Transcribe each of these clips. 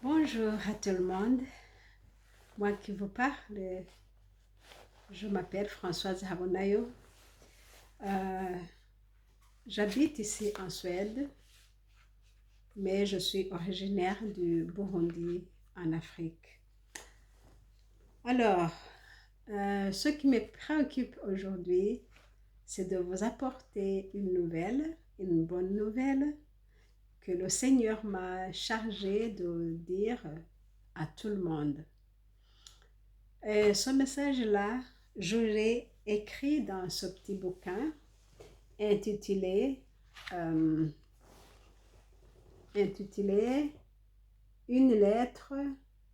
Bonjour à tout le monde. Moi qui vous parle, je m'appelle Françoise Habonayo. J'habite ici en Suède, mais je suis originaire du Burundi en Afrique. Alors, ce qui me préoccupe aujourd'hui, c'est de vous apporter une bonne nouvelle, que le Seigneur m'a chargé de dire à tout le monde. Et ce message-là, je l'ai écrit dans ce petit bouquin intitulé, euh, intitulé Une lettre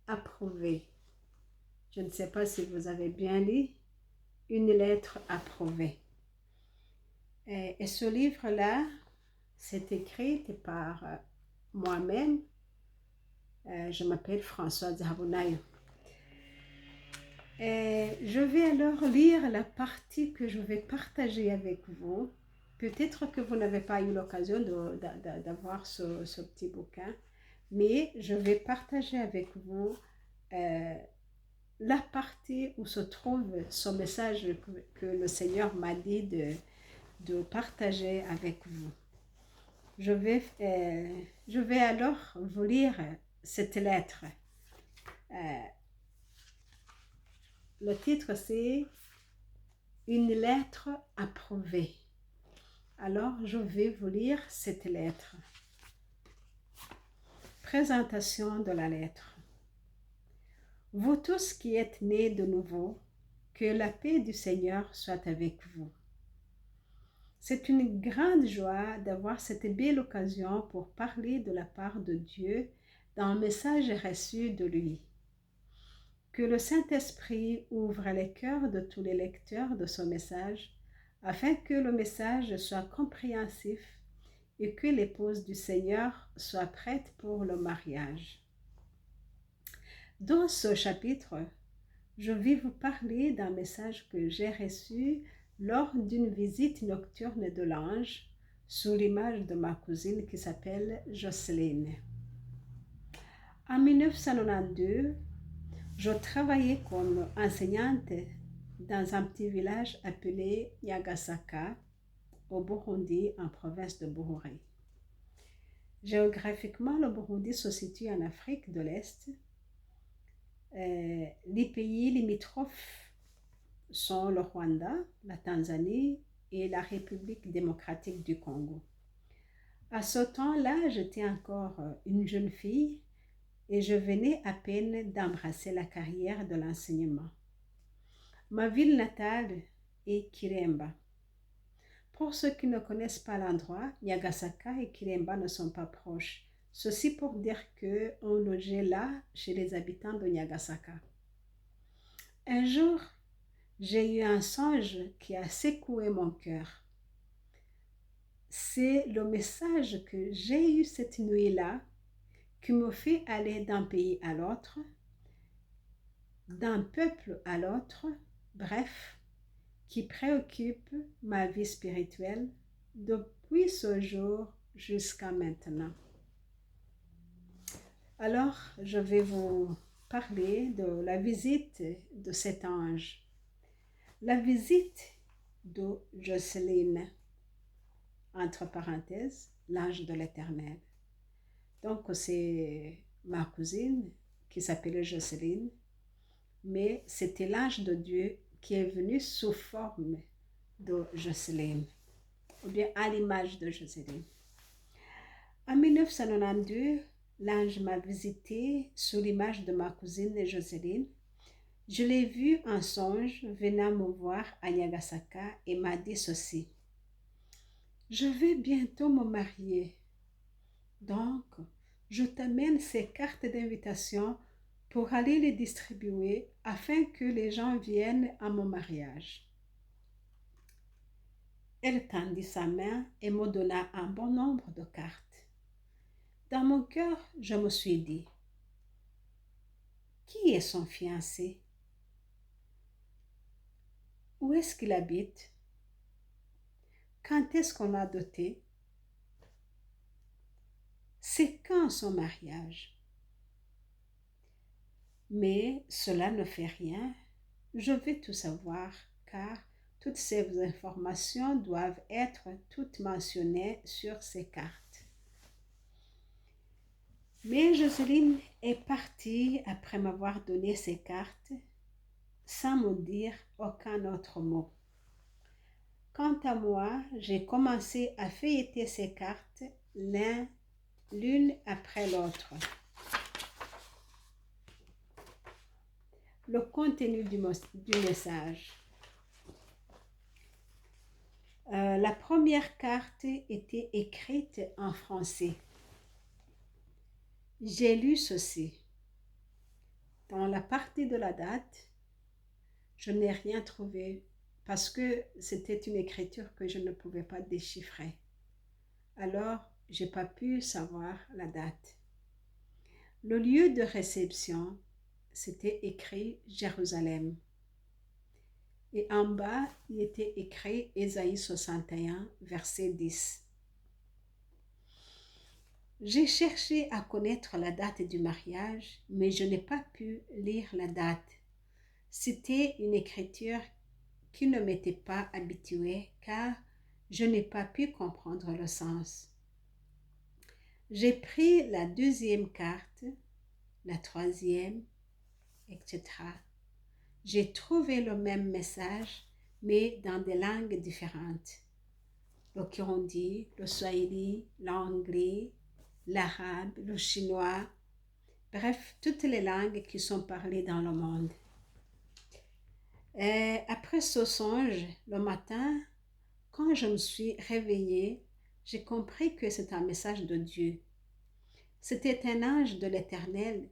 approuvée. Je ne sais pas si vous avez bien lu Une lettre approuvée. Et ce livre-là, c'est écrit par moi-même. Je m'appelle Françoise Habonayo. Et je vais alors lire la partie que je vais partager avec vous. Peut-être que vous n'avez pas eu l'occasion d'avoir ce petit bouquin, mais je vais partager avec vous la partie où se trouve ce message que le Seigneur m'a dit de partager avec vous. Je vais alors vous lire cette lettre. Le titre, c'est Une lettre approuvée. Alors, je vais vous lire cette lettre. Présentation de la lettre. Vous tous qui êtes nés de nouveau, que la paix du Seigneur soit avec vous. C'est une grande joie d'avoir cette belle occasion pour parler de la part de Dieu dans un message reçu de lui. Que le Saint-Esprit ouvre les cœurs de tous les lecteurs de ce message, afin que le message soit compréhensif et que l'épouse du Seigneur soit prête pour le mariage. Dans ce chapitre, je vais vous parler d'un message que j'ai reçu lors d'une visite nocturne de l'ange sous l'image de ma cousine qui s'appelle Jocelyne. En 1992, je travaillais comme enseignante dans un petit village appelé Nyagasaka, au Burundi, en province de Bururi. Géographiquement, le Burundi se situe en Afrique de l'Est. Les pays limitrophes sont le Rwanda, la Tanzanie et la République démocratique du Congo. À ce temps-là, j'étais encore une jeune fille et je venais à peine d'embrasser la carrière de l'enseignement. Ma ville natale est Kiremba. Pour ceux qui ne connaissent pas l'endroit, Nyagasaka et Kiremba ne sont pas proches. Ceci pour dire qu'on logeait là chez les habitants de Nyagasaka. Un jour, j'ai eu un songe qui a secoué mon cœur. C'est le message que j'ai eu cette nuit-là qui me fait aller d'un pays à l'autre, d'un peuple à l'autre, bref, qui préoccupe ma vie spirituelle depuis ce jour jusqu'à maintenant. Alors, je vais vous parler de la visite de cet ange. La visite de Jocelyne, entre parenthèses, l'ange de l'Éternel. Donc, c'est ma cousine qui s'appelait Jocelyne, mais c'était l'ange de Dieu qui est venu sous forme de Jocelyne, ou bien à l'image de Jocelyne. En 1992, l'ange m'a visité sous l'image de ma cousine Jocelyne. Je l'ai vu en songe venant me voir à Nyagasaka et m'a dit ceci. Je vais bientôt me marier. Donc, je t'amène ces cartes d'invitation pour aller les distribuer afin que les gens viennent à mon mariage. Elle tendit sa main et me donna un bon nombre de cartes. Dans mon cœur, je me suis dit, qui est son fiancé? Où est-ce qu'il habite? Quand est-ce qu'on l'a doté? C'est quand son mariage? Mais cela ne fait rien. Je veux tout savoir, car toutes ces informations doivent être toutes mentionnées sur ces cartes. Mais Jocelyne est partie après m'avoir donné ces cartes sans me dire aucun autre mot. Quant à moi, j'ai commencé à feuilleter ces cartes l'une après l'autre. Le contenu du message. La première carte était écrite en français. J'ai lu ceci. Dans la partie de la date, je n'ai rien trouvé parce que c'était une écriture que je ne pouvais pas déchiffrer. Alors, je n'ai pas pu savoir la date. Le lieu de réception, c'était écrit Jérusalem. Et en bas, il était écrit Ésaïe 61, verset 10. J'ai cherché à connaître la date du mariage, mais je n'ai pas pu lire la date. C'était une écriture qui ne m'était pas habituée car je n'ai pas pu comprendre le sens. J'ai pris la deuxième carte, la troisième, etc. J'ai trouvé le même message, mais dans des langues différentes. Le kirundi, le swahili, l'anglais, l'arabe, le chinois, bref, toutes les langues qui sont parlées dans le monde. Et après ce songe, le matin, quand je me suis réveillée, j'ai compris que c'est un message de Dieu. C'était un ange de l'Éternel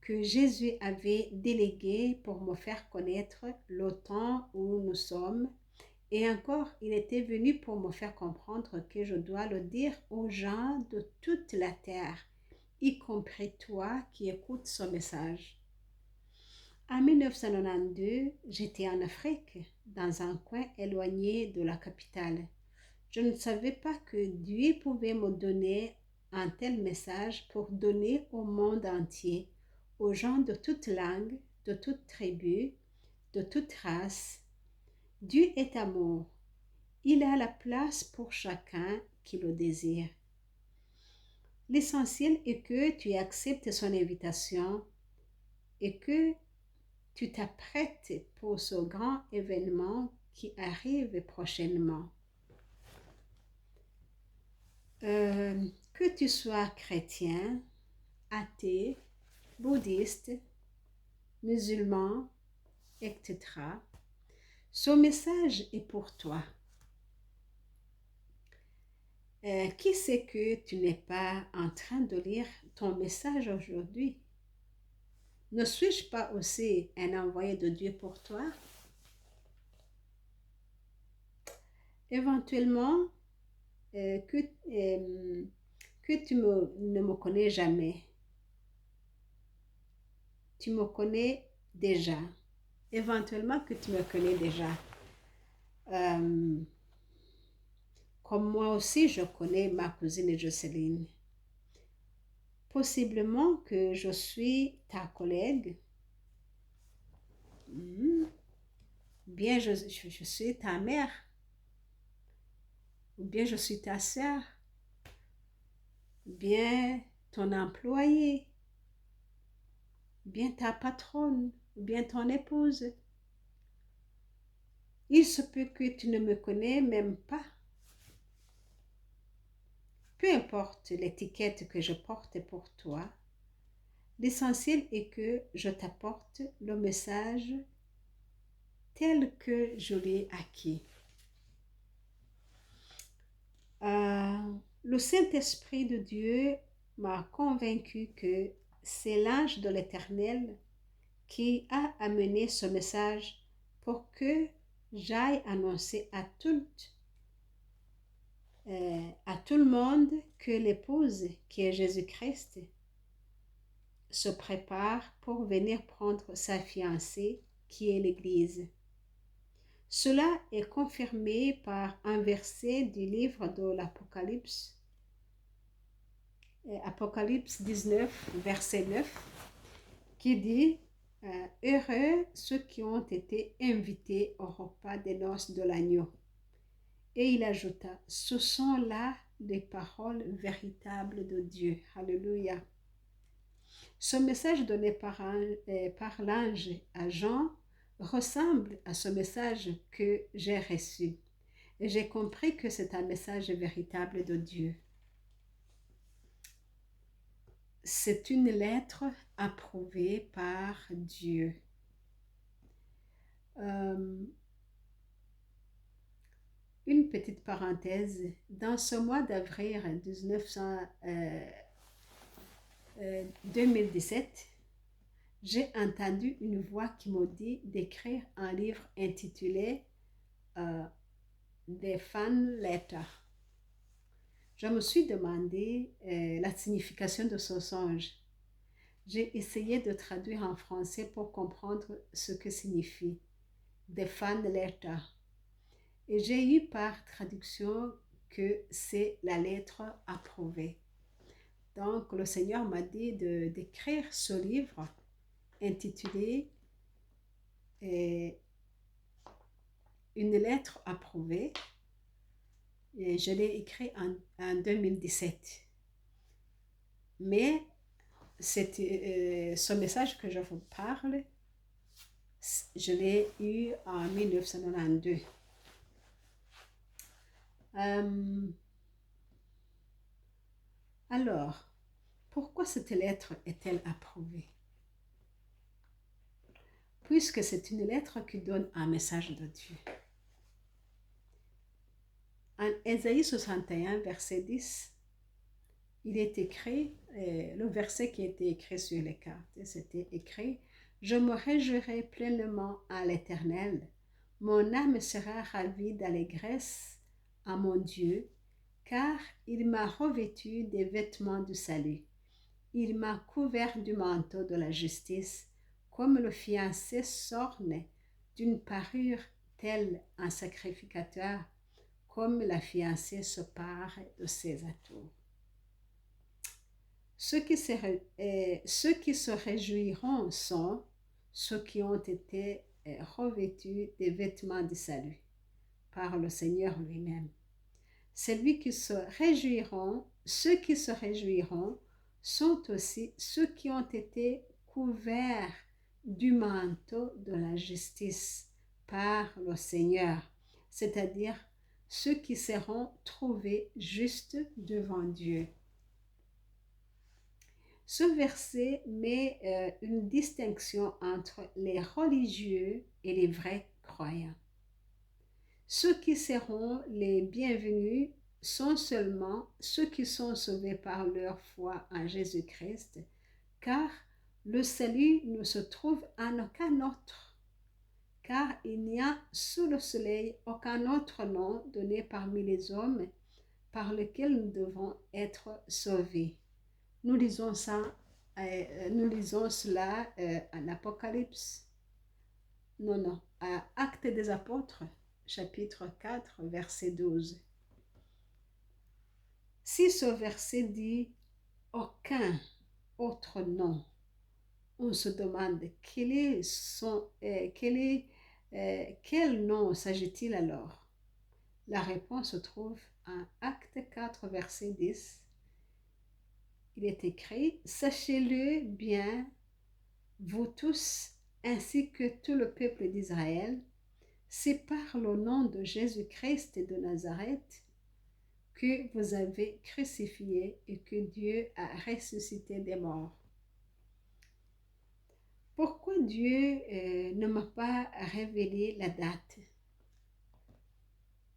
que Jésus avait délégué pour me faire connaître le temps où nous sommes. Et encore, il était venu pour me faire comprendre que je dois le dire aux gens de toute la terre, y compris toi qui écoutes ce message. En 1992, j'étais en Afrique, dans un coin éloigné de la capitale. Je ne savais pas que Dieu pouvait me donner un tel message pour donner au monde entier, aux gens de toute langue, de toute tribu, de toute race. Dieu est amour. Il a la place pour chacun qui le désire. L'essentiel est que tu acceptes son invitation et que tu t'apprêtes pour ce grand événement qui arrive prochainement. Que tu sois chrétien, athée, bouddhiste, musulman, etc., ce message est pour toi. Qui sait que tu n'es pas en train de lire ton message aujourd'hui? Ne suis-je pas aussi un envoyé de Dieu pour toi? Éventuellement, que tu ne me connais jamais. Tu me connais déjà. Éventuellement que tu me connais déjà. Comme moi aussi, je connais ma cousine Jocelyne. Possiblement que je suis ta collègue. Bien, je suis ta mère. Ou bien je suis ta sœur. Bien ton employé. Bien ta patronne. Ou bien ton épouse. Il se peut que tu ne me connais même pas. Peu importe l'étiquette que je porte pour toi, l'essentiel est que je t'apporte le message tel que je l'ai acquis. Le Saint-Esprit de Dieu m'a convaincu que c'est l'ange de l'Éternel qui a amené ce message pour que j'aille annoncer à tout le monde que l'épouse qui est Jésus-Christ se prépare pour venir prendre sa fiancée qui est l'Église. Cela est confirmé par un verset du livre de l'Apocalypse, Apocalypse 19, verset 9, qui dit Heureux ceux qui ont été invités au repas des noces de l'agneau. Et il ajouta, ce sont là les paroles véritables de Dieu. Alléluia. Ce message donné par l'ange à Jean ressemble à ce message que j'ai reçu. Et j'ai compris que c'est un message véritable de Dieu. C'est une lettre approuvée par Dieu. Une petite parenthèse, dans ce mois d'avril 2017, j'ai entendu une voix qui m'a dit d'écrire un livre intitulé The Fan Letter. Je me suis demandé la signification de ce songe. J'ai essayé de traduire en français pour comprendre ce que signifie The Fan Letter. Et j'ai eu par traduction que c'est la lettre approuvée. Donc, le Seigneur m'a dit d'écrire ce livre intitulé Une lettre approuvée. Et je l'ai écrit en 2017. Mais ce message que je vous parle, je l'ai eu en 1992. Alors, pourquoi cette lettre est-elle approuvée? Puisque c'est une lettre qui donne un message de Dieu. En Ésaïe 61, verset 10, il est écrit, le verset qui était écrit sur les cartes, c'était écrit « Je me réjouirai pleinement à l'Éternel, mon âme sera ravie d'allégresse à mon Dieu, car il m'a revêtu des vêtements du salut. Il m'a couvert du manteau de la justice, comme le fiancé s'orne d'une parure tel un sacrificateur, comme la fiancée se pare de ses atours. » Ceux qui se réjouiront sont ceux qui ont été revêtus des vêtements du salut par le Seigneur lui-même. Ceux qui se réjouiront sont aussi ceux qui ont été couverts du manteau de la justice par le Seigneur, c'est-à-dire ceux qui seront trouvés justes devant Dieu. Ce verset met une distinction entre les religieux et les vrais croyants. Ceux qui seront les bienvenus sont seulement ceux qui sont sauvés par leur foi en Jésus-Christ, car le salut ne se trouve en aucun autre, car il n'y a sous le soleil aucun autre nom donné parmi les hommes par lequel nous devons être sauvés. Nous lisons cela en Apocalypse. À Actes des Apôtres, chapitre 4, verset 12. Si ce verset dit « aucun autre nom », on se demande quel nom s'agit-il alors? La réponse se trouve en Actes 4, verset 10. Il est écrit « Sachez-le bien, vous tous, ainsi que tout le peuple d'Israël, c'est par le nom de Jésus-Christ de Nazareth que vous avez crucifié et que Dieu a ressuscité des morts. » Pourquoi Dieu ne m'a pas révélé la date?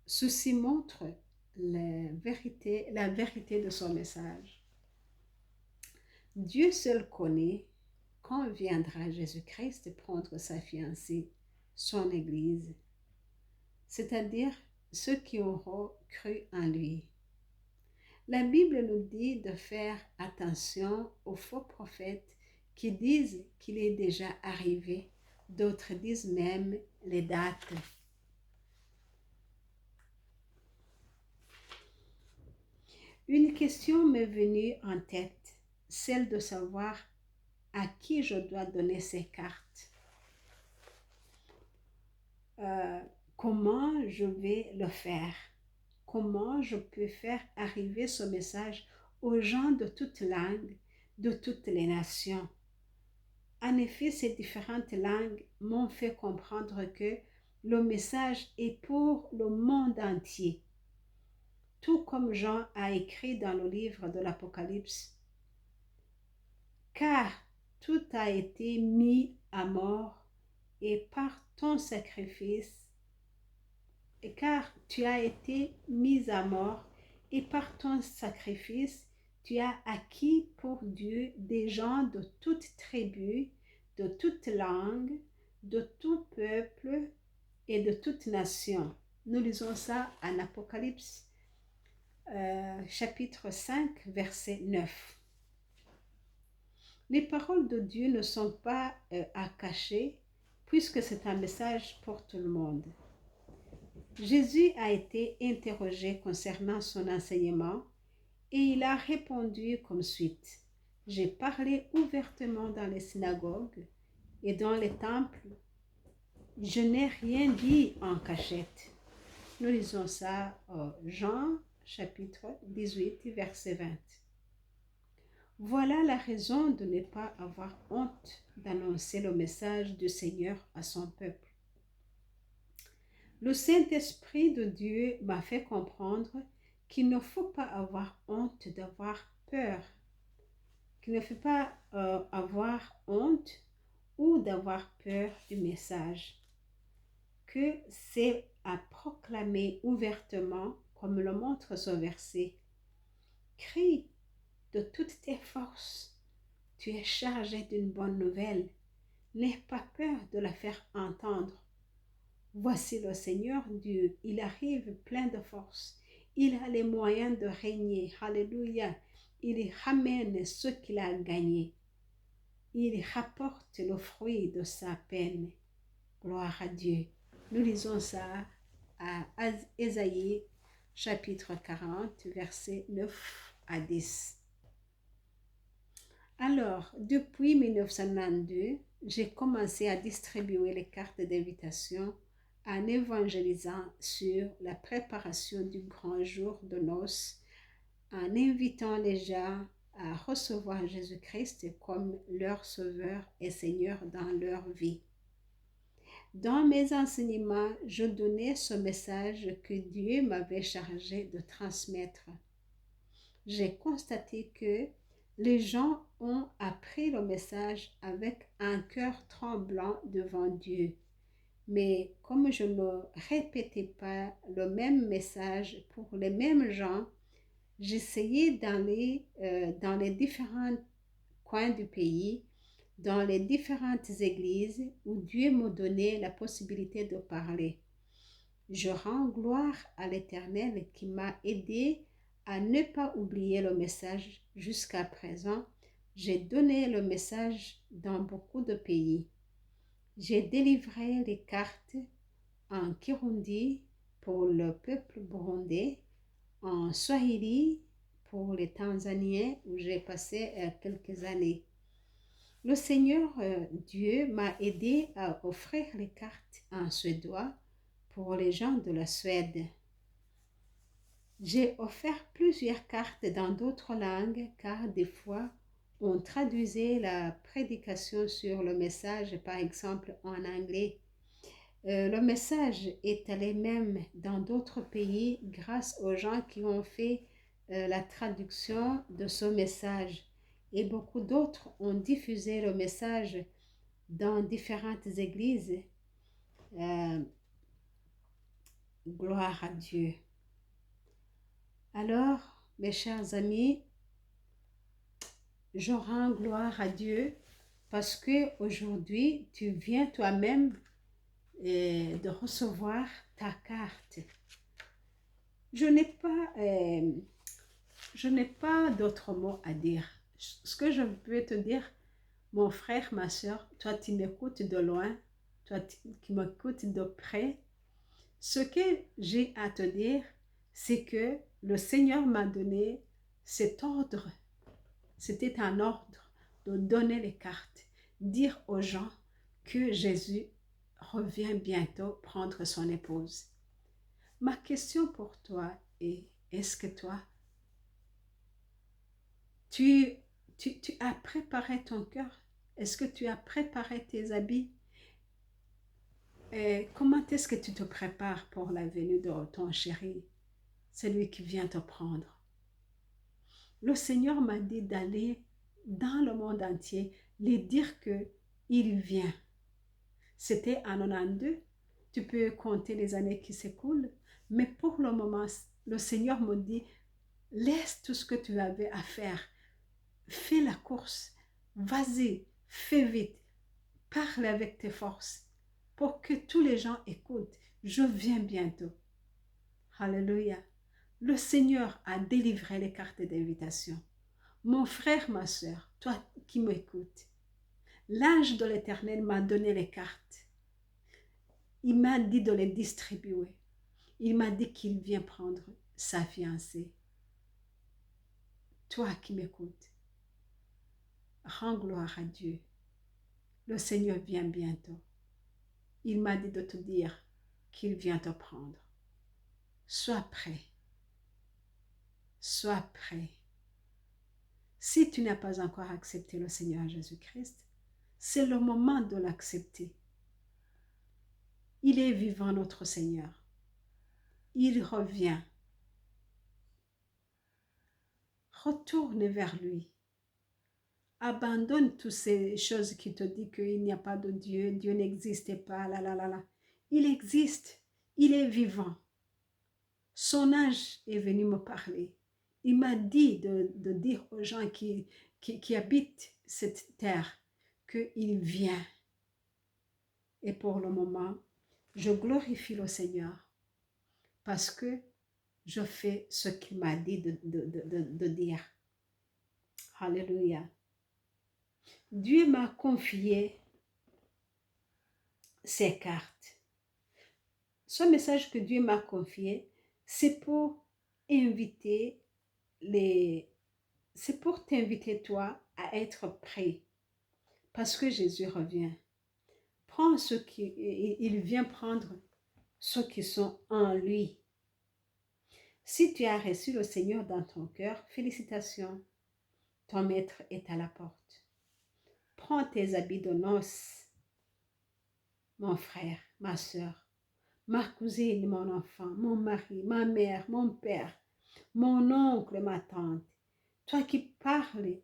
Ceci montre la vérité de son message. Dieu seul connaît quand viendra Jésus-Christ prendre sa fiancée, son Église, c'est-à-dire ceux qui auront cru en lui. La Bible nous dit de faire attention aux faux prophètes qui disent qu'il est déjà arrivé, d'autres disent même les dates. Une question m'est venue en tête, celle de savoir à qui je dois donner ces cartes. Comment je vais le faire? Comment je peux faire arriver ce message aux gens de toutes langues, de toutes les nations? En effet, ces différentes langues m'ont fait comprendre que le message est pour le monde entier. Tout comme Jean a écrit dans le livre de l'Apocalypse, car tout a été mis à mort et par ton sacrifice, et car tu as été mis à mort et par ton sacrifice, tu as acquis pour Dieu des gens de toute tribu, de toute langue, de tout peuple et de toute nation. Nous lisons ça en Apocalypse chapitre 5, verset 9. Les paroles de Dieu ne sont pas à cacher puisque c'est un message pour tout le monde. Jésus a été interrogé concernant son enseignement et il a répondu comme suite. J'ai parlé ouvertement dans les synagogues et dans les temples. Je n'ai rien dit en cachette. Nous lisons ça Jean chapitre 18 verset 20. Voilà la raison de ne pas avoir honte d'annoncer le message du Seigneur à son peuple. Le Saint-Esprit de Dieu m'a fait comprendre qu'il ne faut pas avoir honte d'avoir peur, qu'il ne faut pas avoir honte ou d'avoir peur du message, que c'est à proclamer ouvertement, comme le montre ce verset. Crie de toutes tes forces, tu es chargé d'une bonne nouvelle, n'aie pas peur de la faire entendre. Voici le Seigneur Dieu, il arrive plein de force. Il a les moyens de régner. Alléluia. Il ramène ce qu'il a gagné. Il rapporte le fruit de sa peine. Gloire à Dieu. Nous lisons ça à Ésaïe chapitre 40, versets 9 à 10. Alors, depuis 1992, j'ai commencé à distribuer les cartes d'invitation en évangélisant sur la préparation du grand jour de noces, en invitant les gens à recevoir Jésus-Christ comme leur Sauveur et Seigneur dans leur vie. Dans mes enseignements, je donnais ce message que Dieu m'avait chargé de transmettre. J'ai constaté que les gens ont appris le message avec un cœur tremblant devant Dieu. Mais comme je ne répétais pas le même message pour les mêmes gens, j'essayais d'aller dans les différents coins du pays, dans les différentes églises où Dieu me donnait la possibilité de parler. Je rends gloire à l'Éternel qui m'a aidé à ne pas oublier le message jusqu'à présent. J'ai donné le message dans beaucoup de pays. J'ai délivré les cartes en Kirundi pour le peuple burundais, en Swahili pour les Tanzaniens où j'ai passé quelques années. Le Seigneur Dieu m'a aidé à offrir les cartes en suédois pour les gens de la Suède. J'ai offert plusieurs cartes dans d'autres langues car des fois on traduisait la prédication sur le message, par exemple en anglais. Le message est allé même dans d'autres pays grâce aux gens qui ont fait la traduction de ce message. Et beaucoup d'autres ont diffusé le message dans différentes églises. Gloire à Dieu. Alors, mes chers amis, je rends gloire à Dieu parce que aujourd'hui tu viens toi-même de recevoir ta carte. Je n'ai pas d'autres mots à dire. Ce que je peux te dire, mon frère, ma soeur, toi qui m'écoutes de loin, toi qui m'écoutes de près, ce que j'ai à te dire, c'est que le Seigneur m'a donné cet ordre. C'était un ordre de donner les cartes, dire aux gens que Jésus revient bientôt prendre son épouse. Ma question pour toi est, est-ce que toi, tu as préparé ton cœur? Est-ce que tu as préparé tes habits? Et comment est-ce que tu te prépares pour la venue de ton chéri, celui qui vient te prendre? Le Seigneur m'a dit d'aller dans le monde entier, lui dire que il vient. C'était en 92. Tu peux compter les années qui s'écoulent, mais pour le moment, le Seigneur me dit, laisse tout ce que tu avais à faire. Fais la course. Vas-y, fais vite. Parle avec tes forces pour que tous les gens écoutent. Je viens bientôt. Alléluia. Le Seigneur a délivré les cartes d'invitation. Mon frère, ma soeur, toi qui m'écoutes, l'ange de l'Éternel m'a donné les cartes. Il m'a dit de les distribuer. Il m'a dit qu'il vient prendre sa fiancée. Toi qui m'écoutes, rends gloire à Dieu. Le Seigneur vient bientôt. Il m'a dit de te dire qu'il vient te prendre. Sois prêt. Sois prêt. Si tu n'as pas encore accepté le Seigneur Jésus-Christ, c'est le moment de l'accepter. Il est vivant, notre Seigneur. Il revient. Retourne vers lui. Abandonne toutes ces choses qui te disent qu'il n'y a pas de Dieu, Dieu n'existe pas, là, là, là, là. Il existe, il est vivant. Son ange est venu me parler. Il m'a dit de dire aux gens qui habitent cette terre qu'il vient. Et pour le moment, je glorifie le Seigneur parce que je fais ce qu'il m'a dit de dire. Alléluia. Dieu m'a confié ces cartes. Ce message que Dieu m'a confié, c'est pour c'est pour t'inviter toi à être prêt parce que Jésus revient. Prends il vient prendre ceux qui sont en lui. Si tu as reçu le Seigneur dans ton cœur, félicitations, ton maître est à la porte. Prends tes habits de noces, mon frère, ma soeur, ma cousine, mon enfant, mon mari, ma mère, mon père, mon oncle, ma tante, toi qui parles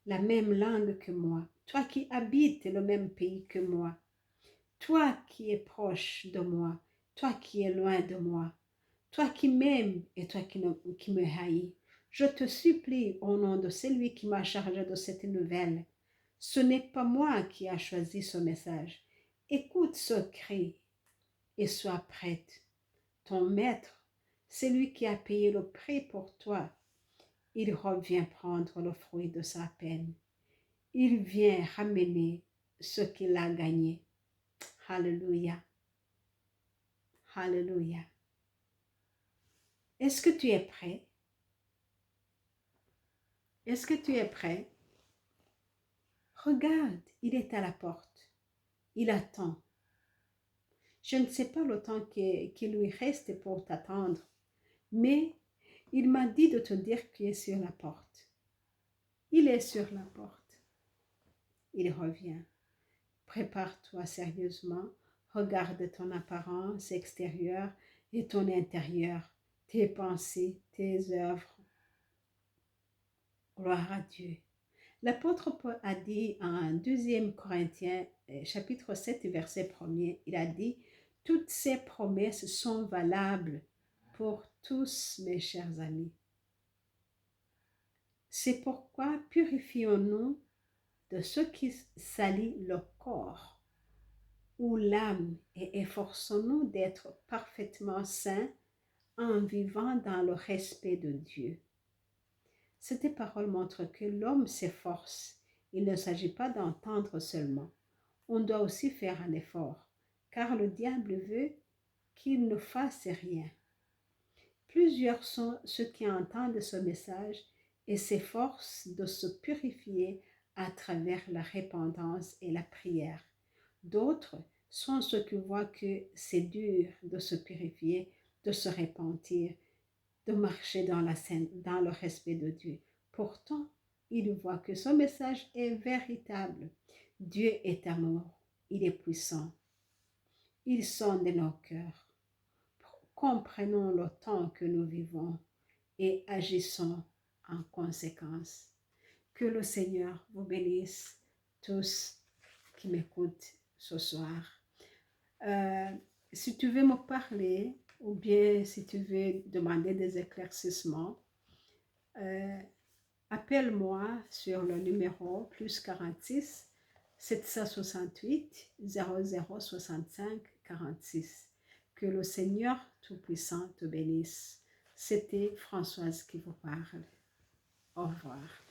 la même langue que moi, toi qui habites le même pays que moi, toi qui es proche de moi, toi qui es loin de moi, toi qui m'aimes et toi qui me haïs, je te supplie au nom de celui qui m'a chargé de cette nouvelle. Ce n'est pas moi qui a choisi ce message. Écoute ce cri et sois prête. Ton maître, celui qui a payé le prix pour toi, il revient prendre le fruit de sa peine. Il vient ramener ce qu'il a gagné. Alléluia. Alléluia. Est-ce que tu es prêt? Est-ce que tu es prêt? Regarde, il est à la porte. Il attend. Je ne sais pas le temps qu'il lui reste pour t'attendre, mais il m'a dit de te dire qu'il est sur la porte. Il est sur la porte. Il revient. Prépare-toi sérieusement. Regarde ton apparence extérieure et ton intérieur, tes pensées, tes œuvres. Gloire à Dieu. L'apôtre Paul a dit en 2 Corinthiens, chapitre 7, verset 1er, il a dit « Toutes ces promesses sont valables pour tous mes chers amis. » C'est pourquoi purifions-nous de ce qui salit le corps ou l'âme et efforçons-nous d'être parfaitement saints en vivant dans le respect de Dieu. Cette parole montre que l'homme s'efforce. Il ne s'agit pas d'entendre seulement. On doit aussi faire un effort, car le diable veut qu'il ne fasse rien. Plusieurs sont ceux qui entendent ce message et s'efforcent de se purifier à travers la repentance et la prière. D'autres sont ceux qui voient que c'est dur de se purifier, de se repentir, de marcher dans le respect de Dieu. Pourtant, ils voient que son message est véritable. Dieu est amour, il est puissant. Il sonde nos cœurs. Comprenons le temps que nous vivons et agissons en conséquence. Que le Seigneur vous bénisse, tous qui m'écoutent ce soir. Si tu veux me parler ou bien si tu veux demander des éclaircissements, appelle-moi sur le numéro plus 46 768 0065 46. Que le Seigneur Tout-Puissant te bénisse. C'était Françoise qui vous parle. Au revoir.